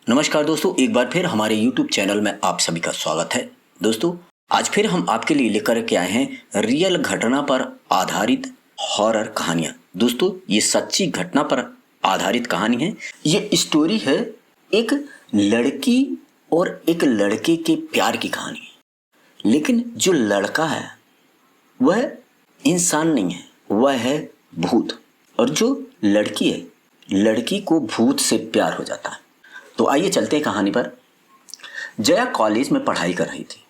नमस्कार दोस्तों, एक बार फिर हमारे YouTube चैनल में आप सभी का स्वागत है। दोस्तों, आज फिर हम आपके लिए लेकर के आए हैं रियल घटना पर आधारित हॉरर कहानियां। दोस्तों, ये सच्ची घटना पर आधारित कहानी है। ये स्टोरी है एक लड़की और एक लड़के के प्यार की कहानी है। लेकिन जो लड़का है वह इंसान नहीं है, वह है भूत। और जो लड़की है, लड़की को भूत से प्यार हो जाता है। तो आइए चलते हैं कहानी पर। जया कॉलेज में पढ़ाई कर रही थी।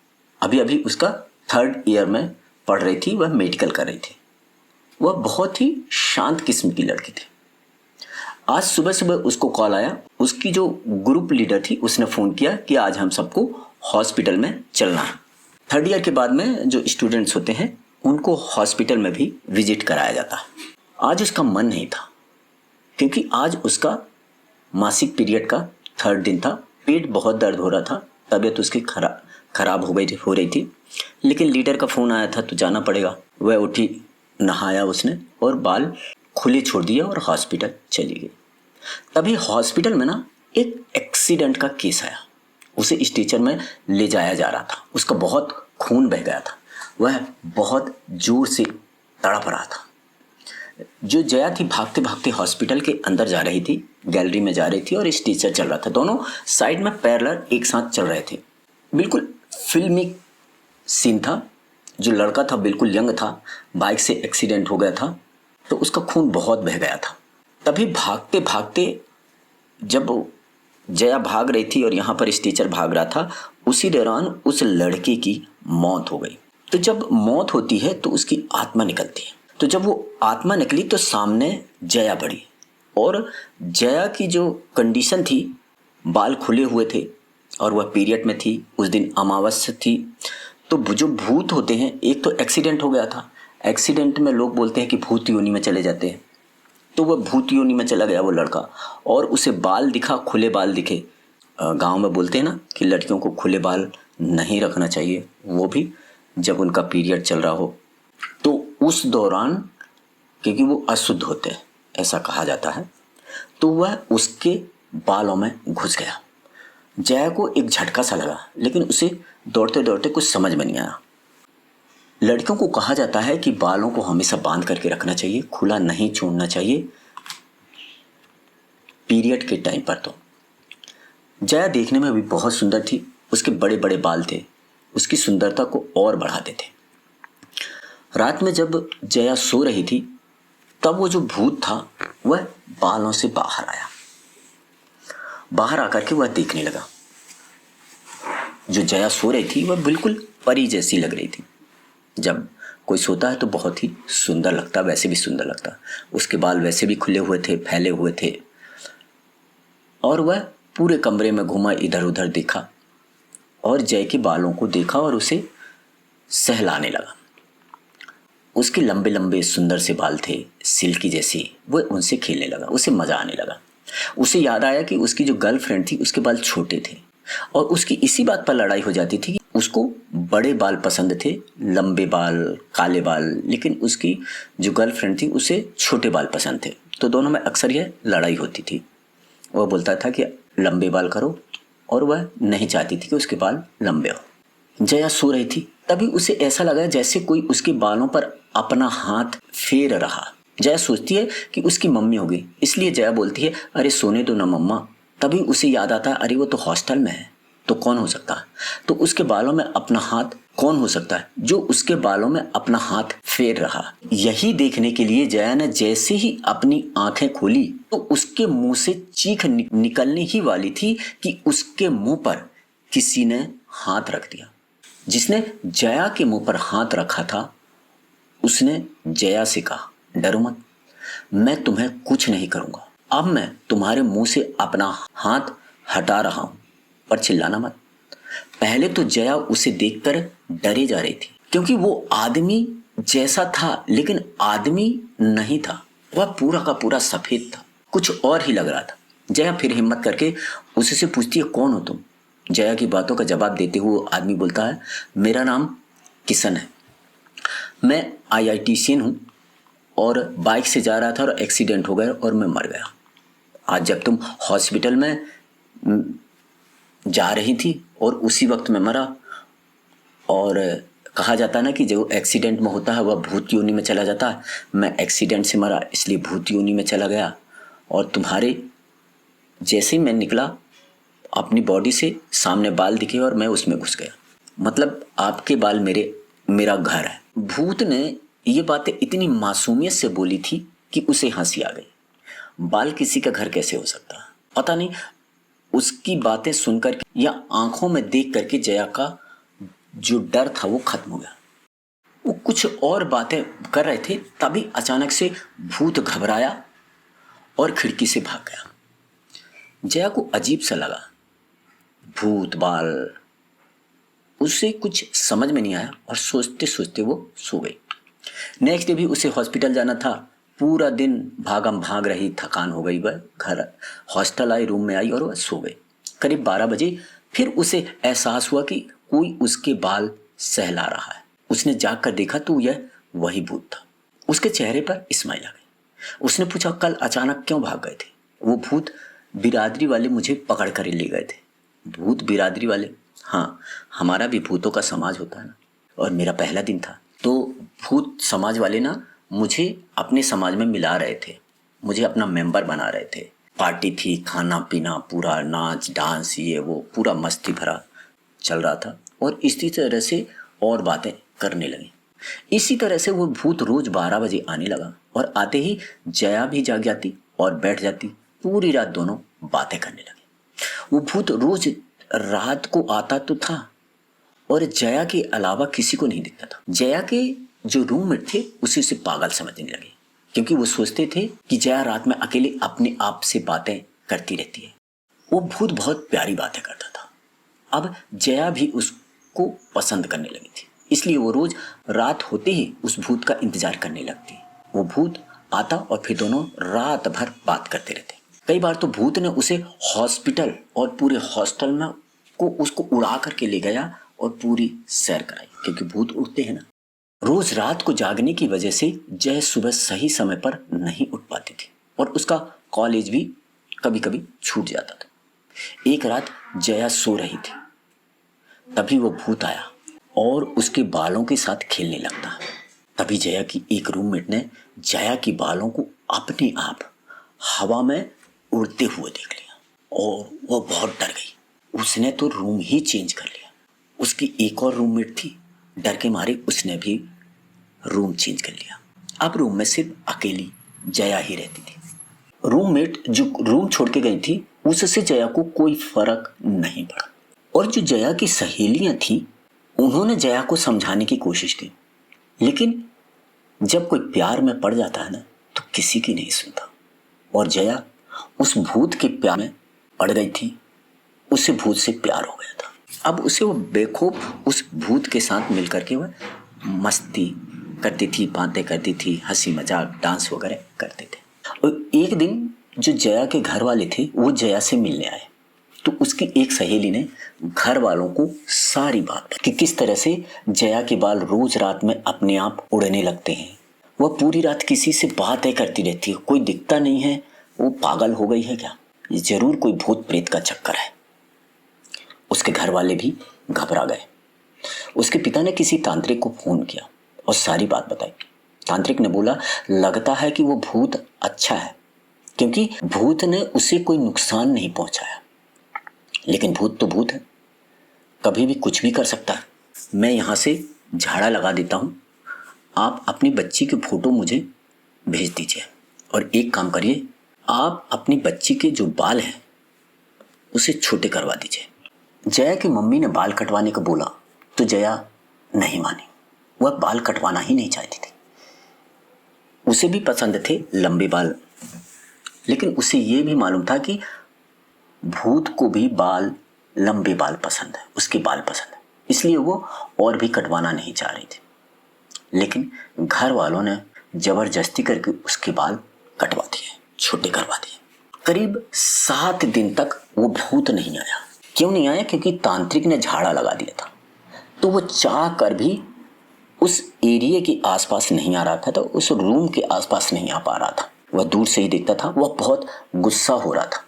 अभी अभी उसका 3rd ईयर में पढ़ रही थी। वह मेडिकल कर रही थी। वह बहुत ही शांत किस्म की लड़की थी। आज सुबह सुबह उसको कॉल आया। उसकी जो ग्रुप लीडर थी उसने फ़ोन किया कि आज हम सबको हॉस्पिटल में चलना है। 3rd ईयर के बाद में जो स्टूडेंट्स होते हैं उनको हॉस्पिटल में भी विजिट कराया जाता है। आज उसका मन नहीं था क्योंकि आज उसका मासिक पीरियड का 3rd दिन था। पेट बहुत दर्द हो रहा था। तबीयत उसकी खराब हो रही थी। लेकिन लीडर का फ़ोन आया था तो जाना पड़ेगा। वह उठी, नहाया उसने और बाल खुले छोड़ दिए और हॉस्पिटल चली गई। तभी हॉस्पिटल में ना एक एक्सीडेंट का केस आया। उसे स्ट्रेचर में ले जाया जा रहा था। उसका बहुत खून बह गया था। वह बहुत जोर से तड़प रहा था। जो जया थी भागते भागते हॉस्पिटल के अंदर जा रही थी, गैलरी में जा रही थी और स्ट्रेचर चल रहा था। दोनों साइड में पैरेलल एक साथ चल रहे थे। बिल्कुल फिल्मी सीन था। जो लड़का था बिल्कुल यंग था। बाइक से एक्सीडेंट हो गया था तो उसका खून बहुत बह गया था। तभी भागते भागते जब जया भाग रही थी और यहाँ पर स्ट्रेचर भाग रहा था, उसी दौरान उस लड़के की मौत हो गई। तो जब मौत होती है तो उसकी आत्मा निकलती है। तो जब वो आत्मा निकली तो सामने जया पड़ी। और जया की जो कंडीशन थी, बाल खुले हुए थे और वह पीरियड में थी। उस दिन अमावस्या थी। तो जो भूत होते हैं, एक तो एक्सीडेंट हो गया था। एक्सीडेंट में लोग बोलते हैं कि भूत योनि में चले जाते हैं। तो वह भूत योनि में चला गया वो लड़का। और उसे बाल दिखा, खुले बाल दिखे। गांव में बोलते हैं ना कि लड़कियों को खुले बाल नहीं रखना चाहिए, वो भी जब उनका पीरियड चल रहा हो। तो उस दौरान, क्योंकि वो अशुद्ध होते हैं ऐसा कहा जाता है, तो वह उसके बालों में घुस गया। जया को एक झटका सा लगा, लेकिन उसे दौड़ते दौड़ते कुछ समझ में नहीं आया। लड़कियों को कहा जाता है कि बालों को हमेशा बांध करके रखना चाहिए, खुला नहीं छोड़ना चाहिए पीरियड के टाइम पर। तो जया देखने में भी बहुत सुंदर थी। उसके बड़े बड़े बाल थे, उसकी सुंदरता को और बढ़ाते थे। रात में जब जया सो रही थी तब वो जो भूत था वह बालों से बाहर आया। बाहर आकर के वह देखने लगा। जो जया सो रही थी वह बिल्कुल परी जैसी लग रही थी। जब कोई सोता है तो बहुत ही सुंदर लगता, वैसे भी सुंदर लगता। उसके बाल वैसे भी खुले हुए थे, फैले हुए थे। और वह पूरे कमरे में घुमा, इधर उधर देखा और जय के बालों को देखा और उसे सहलाने लगा। उसके लंबे लंबे सुंदर से बाल थे, सिल्की जैसे। वो उनसे खेलने लगा, उसे मजा आने लगा। उसे याद आया कि उसकी जो गर्लफ्रेंड थी उसके बाल छोटे थे और उसकी इसी बात पर लड़ाई हो जाती थी कि उसको बड़े बाल पसंद थे, लंबे बाल, काले बाल। लेकिन उसकी जो गर्लफ्रेंड थी उसे छोटे बाल पसंद थे। तो दोनों में अक्सर यह लड़ाई होती थी। वह बोलता था कि लंबे बाल करो और वह नहीं चाहती थी कि उसके बाल लंबे हो। जया सो रही थी। तभी उसे ऐसा लगा जैसे कोई उसके बालों पर अपना हाथ फेर रहा। जया सोचती है कि उसकी मम्मी होगी, इसलिए जया बोलती है, अरे सोने दो ना मम्मा। तभी उसे याद आता है, अरे वो तो हॉस्टल में है, तो कौन हो सकता है। तो उसके बालों में अपना हाथ कौन हो सकता है जो उसके बालों में अपना हाथ फेर रहा। यही देखने के लिए जया ने जैसे ही अपनी आंखें खोली तो उसके मुंह से चीख निकलने ही वाली थी कि उसके मुंह पर किसी ने हाथ रख दिया। जिसने जया के मुंह पर हाथ रखा था उसने जया से कहा, डरो मत, मैं तुम्हें कुछ नहीं करूंगा। अब मैं तुम्हारे मुंह से अपना हाथ हटा रहा हूं, पर चिल्लाना मत। पहले तो जया उसे देखकर डरे जा रही थी क्योंकि वो आदमी जैसा था लेकिन आदमी नहीं था। वह पूरा का पूरा सफेद था, कुछ और ही लग रहा था। जया फिर हिम्मत करके उससे पूछती है, कौन हो तुम। जया की बातों का जवाब देते हुए आदमी बोलता है, मेरा नाम किशन है, मैं आईआईटीशियन हूँ और बाइक से जा रहा था और एक्सीडेंट हो गया और मैं मर गया। आज जब तुम हॉस्पिटल में जा रही थी और उसी वक्त में मरा। और कहा जाता है ना कि जो एक्सीडेंट में होता है वह भूत योनि में चला जाता है। मैं एक्सीडेंट से मरा इसलिए भूत योनि में चला गया, और तुम्हारे जैसे ही मैं निकला अपनी बॉडी से सामने बाल दिखे और मैं उसमें घुस गया। मतलब आपके बाल मेरा घर है। भूत ने ये बातें इतनी मासूमियत से बोली थी कि उसे हंसी आ गई। बाल किसी का घर कैसे हो सकता है, पता नहीं। उसकी बातें सुनकर या आंखों में देख करके जया का जो डर था वो खत्म हो गया। वो कुछ और बातें कर रहे थे, तभी अचानक से भूत घबराया और खिड़की से भाग गया। जया को अजीब सा लगा, भूत बाल, उसे कुछ समझ में नहीं आया और सोचते सोचते वो सो गई। नेक्स्ट डे भी उसे हॉस्पिटल जाना था। पूरा दिन भागम भाग रही, थकान हो गई। वह घर हॉस्टल आई, रूम में आई और वह सो गई। करीब 12 बजे फिर उसे एहसास हुआ कि कोई उसके बाल सहला रहा है। उसने जाग कर देखा तो यह वही भूत था। उसके चेहरे पर स्माइल आ गई। उसने पूछा, कल अचानक क्यों भाग गए थे? वो भूत बिरादरी वाले मुझे पकड़ कर ले गए थे। भूत बिरादरी वाले? हाँ, हमारा भी भूतों का समाज होता है ना। और मेरा पहला दिन था तो भूत समाज वाले ना मुझे अपने समाज में मिला रहे थे, मुझे अपना मेंबर बना रहे थे। पार्टी थी, खाना पीना, पूरा नाच डांस, ये वो पूरा मस्ती भरा चल रहा था। और इसी तरह से और बातें करने लगे। इसी तरह से वो भूत रोज 12 बजे आने लगा और आते ही जया भी जाग जाती और बैठ जाती। पूरी रात दोनों बातें करने लगे। वो भूत रोज रात को आता तो था और जया के अलावा किसी को नहीं दिखता था। जया के जो रूममेट थे उसी से पागल समझने लगे, क्योंकि वो सोचते थे कि जया रात में अकेले अपने आप से बातें करती रहती है। वो भूत बहुत प्यारी बातें करता था। अब जया भी उसको पसंद करने लगी थी, इसलिए वो रोज रात होते ही उस भूत का इंतजार करने लगती। वो भूत आता और फिर दोनों रात भर बात करते रहते। कई बार तो भूत ने उसे हॉस्पिटल और पूरे हॉस्टल में को उसको उड़ा करके ले गया और पूरी सैर कराई, क्योंकि भूत उड़ते हैं ना। रोज रात को जागने की वजह से जय सुबह सही समय पर नहीं उठ पाती थी और उसका कॉलेज भी कभी कभी छूट जाता था। एक रात जया सो रही थी, तभी वो भूत आया और उसके बालों के साथ खेलने लगता। तभी जया की एक रूममेट ने जया की बालों को अपने आप हवा में उड़ते हुए देख लिया और वो बहुत डर गई। उसने तो रूम ही चेंज कर लिया। उसकी एक और रूममेट थी, डर के मारे उसने भी रूम चेंज कर लिया। अब रूम में सिर्फ अकेली जया ही रहती थी। रूममेट जो रूम छोड़ के गई थी उससे जया को कोई फर्क नहीं पड़ा। और जो जया की सहेलियां थी उन्होंने जया को समझाने की कोशिश की, लेकिन जब कोई प्यार में पड़ जाता है ना तो किसी की नहीं सुनता। और जया उस भूत के प्यार में पड़ गई थी, उससे भूत से प्यार हो गया था। अब उसे वो बेखौफ उस भूत के साथ मिलकर के वह मस्ती करती थी, बातें करती थी, हंसी मजाक डांस वगैरह करते थे। और एक दिन जो जया के घर वाले थे वो जया से मिलने आए, तो उसकी एक सहेली ने घर वालों को सारी बात कि किस तरह से जया के बाल रोज रात में अपने आप उड़ने लगते हैं। वह पूरी रात किसी से बातें करती रहती है, कोई दिखता नहीं है, वो पागल हो गई है क्या, ये जरूर कोई भूत प्रेत का चक्कर है। उसके घर वाले भी घबरा गए। उसके पिता ने किसी तांत्रिक को फोन किया और सारी बात बताई। तांत्रिक ने बोला, लगता है कि वो भूत अच्छा है, क्योंकि भूत ने उसे कोई नुकसान नहीं पहुंचाया। लेकिन भूत तो भूत है, कभी भी कुछ भी कर सकता है। मैं यहां से झाड़ा लगा देता हूं, आप अपनी बच्ची की फोटो मुझे भेज दीजिए और एक काम करिए, आप अपनी बच्ची के जो बाल हैं उसे छोटे करवा दीजिए। जया की मम्मी ने बाल कटवाने को बोला तो जया नहीं मानी। वह बाल कटवाना ही नहीं चाहती थी। उसे भी पसंद थे लंबे बाल, लेकिन उसे यह भी मालूम था कि भूत को भी लंबे बाल पसंद है, उसके बाल पसंद है, इसलिए वो और भी कटवाना नहीं चाह रही थी। लेकिन घर वालों ने जबरदस्ती करके उसके बाल कटवा दिए, छोटे करवा दिए। करीब 7 दिन तक वो भूत नहीं आया। क्यों नहीं आया? क्योंकि तांत्रिक ने झाड़ा लगा दिया था। तो वो चाह कर भी उस एरिया के आसपास नहीं आ रहा था, तो उस रूम के आसपास नहीं आ पा रहा था। वह दूर से ही देखता था। वह बहुत गुस्सा हो रहा था।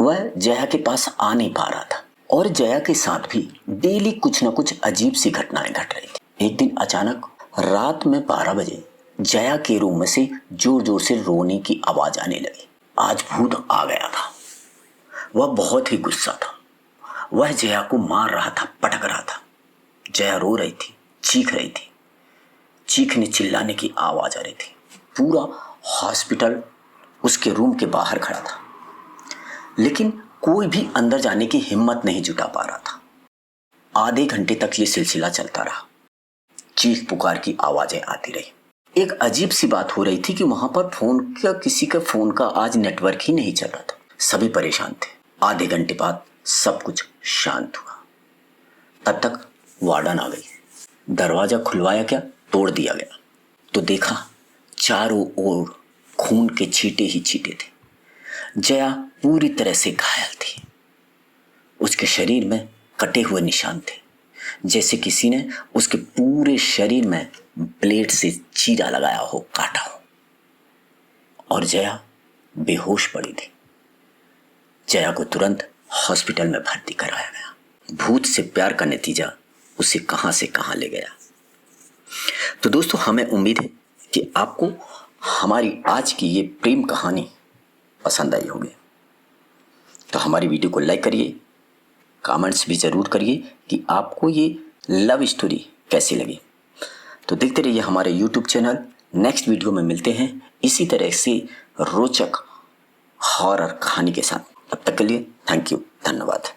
वह जया के पास आ नहीं पा रहा था। और जया के साथ भी डेली कुछ न कुछ अजीब सी घटनाएं घट रही थी। एक दिन अचानक रात में 12 बजे जया के रूम में से जोर जोर से रोने की आवाज आने लगी। आज भूत आ गया था। वह बहुत ही गुस्सा था। वह जया को मार रहा था, पटक रहा था। जया रो रही थी, चीख रही थी। चीखने चिल्लाने की आवाज आ रही थी। पूरा हॉस्पिटल उसके रूम के बाहर खड़ा था, लेकिन कोई भी अंदर जाने की हिम्मत नहीं जुटा पा रहा था। आधे घंटे तक ये सिलसिला चलता रहा। चीख पुकार की आवाजें आती रही। एक अजीब सी बात हो रही थी कि वहां पर किसी का फोन का आज नेटवर्क ही नहीं चल रहा था। सभी परेशान थे। आधे घंटे बाद सब कुछ शांत हुआ। तब तक वार्डन आ गई। दरवाजा खुलवाया क्या, तोड़ दिया गया तो देखा चारों ओर खून के छींटे ही छींटे थे। जया पूरी तरह से घायल थी। उसके शरीर में कटे हुए निशान थे, जैसे किसी ने उसके पूरे शरीर में ब्लेड से चीरा लगाया हो, काटा हो। और जया बेहोश पड़ी थी। जया को तुरंत हॉस्पिटल में भर्ती कराया गया। भूत से प्यार का नतीजा उसे कहां से कहां ले गया। तो दोस्तों, हमें उम्मीद है कि आपको हमारी आज की ये प्रेम कहानी पसंद आई होगी। तो हमारी वीडियो को लाइक करिए, कमेंट्स भी जरूर करिए कि आपको ये लव स्टोरी कैसी लगी। तो देखते रहिए हमारे YouTube चैनल। नेक्स्ट वीडियो में मिलते हैं इसी तरह से रोचक हॉरर कहानी के साथ। तब तक के लिए थैंक यू, धन्यवाद।